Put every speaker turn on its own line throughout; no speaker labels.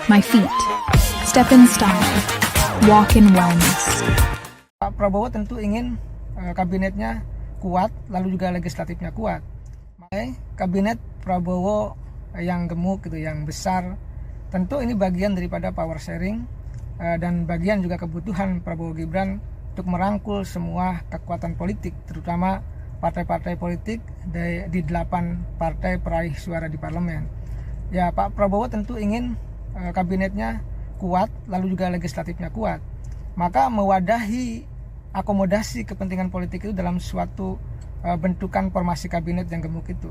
my feet. Step in style. Walk in wellness.
Pak Prabowo tentu ingin kabinetnya kuat, lalu juga legislatifnya kuat. Kabinet Prabowo yang gemuk gitu, yang besar, tentu ini bagian daripada power sharing dan bagian juga kebutuhan Prabowo Gibran untuk merangkul semua kekuatan politik, terutama partai-partai politik di 8 partai peraih suara di parlemen. Ya, Pak Prabowo tentu ingin kabinetnya kuat, lalu juga legislatifnya kuat. Maka mewadahi akomodasi kepentingan politik itu dalam suatu bentukan formasi kabinet yang gemuk itu.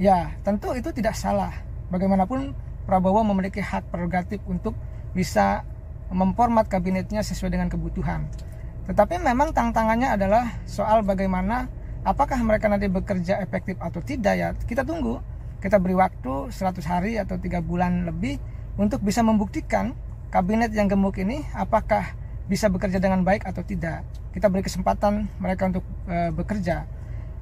Ya, tentu itu tidak salah. Bagaimanapun Prabowo memiliki hak prerogatif untuk bisa memformat kabinetnya sesuai dengan kebutuhan. Tetapi memang tantangannya adalah soal bagaimana apakah mereka nanti bekerja efektif atau tidak, ya kita tunggu. Kita beri waktu 100 hari atau 3 bulan lebih untuk bisa membuktikan kabinet yang gemuk ini apakah bisa bekerja dengan baik atau tidak. Kita beri kesempatan mereka untuk bekerja.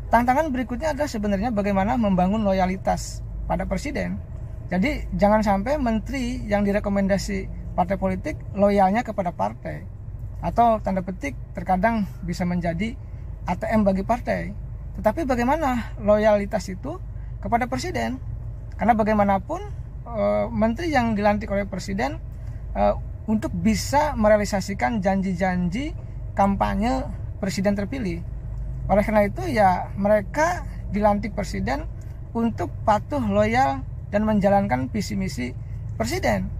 Tantangan berikutnya adalah sebenarnya bagaimana membangun loyalitas pada presiden. Jadi jangan sampai menteri yang direkomendasi partai politik loyalnya kepada partai, atau tanda petik terkadang bisa menjadi ATM bagi partai. Tetapi bagaimana loyalitas itu kepada presiden? Karena bagaimanapun menteri yang dilantik oleh presiden untuk bisa merealisasikan janji-janji kampanye presiden terpilih. Oleh karena itu ya mereka dilantik presiden untuk patuh, loyal, dan menjalankan visi misi presiden.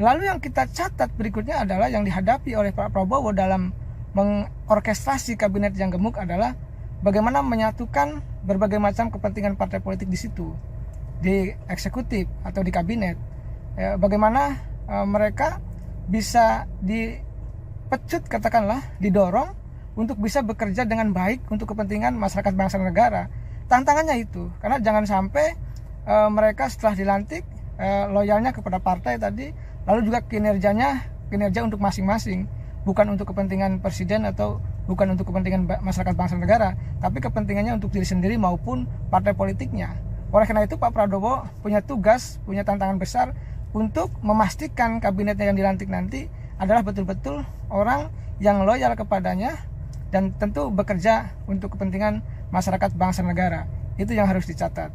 Lalu yang kita catat berikutnya adalah yang dihadapi oleh Pak Prabowo dalam mengorkestrasi kabinet yang gemuk adalah bagaimana menyatukan berbagai macam kepentingan partai politik di situ, di eksekutif atau di kabinet. Bagaimana mereka bisa dipecut, katakanlah, didorong untuk bisa bekerja dengan baik untuk kepentingan masyarakat bangsa dan negara. Tantangannya itu, karena jangan sampai mereka setelah dilantik loyalnya kepada partai tadi, lalu juga kinerja untuk masing-masing, bukan untuk kepentingan presiden atau bukan untuk kepentingan masyarakat bangsa dan negara, tapi kepentingannya untuk diri sendiri maupun partai politiknya. Oleh karena itu Pak Prabowo punya tugas, punya tantangan besar untuk memastikan kabinetnya yang dilantik nanti adalah betul-betul orang yang loyal kepadanya dan tentu bekerja untuk kepentingan masyarakat bangsa dan negara. Itu yang harus dicatat.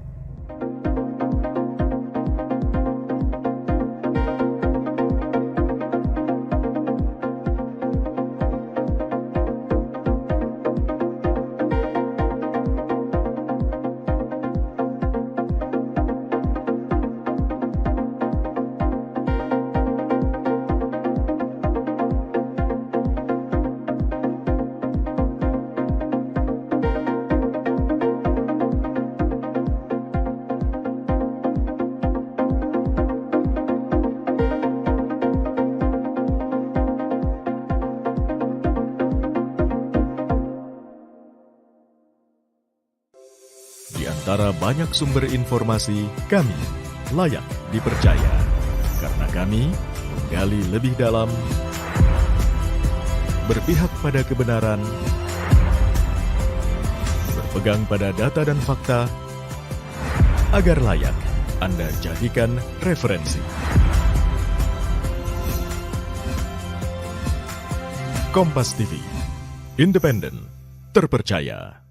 Di antara banyak sumber informasi, kami layak dipercaya. Karena kami menggali lebih dalam, berpihak pada kebenaran, berpegang pada data dan fakta, agar layak Anda jadikan referensi. Kompas TV, independen, terpercaya.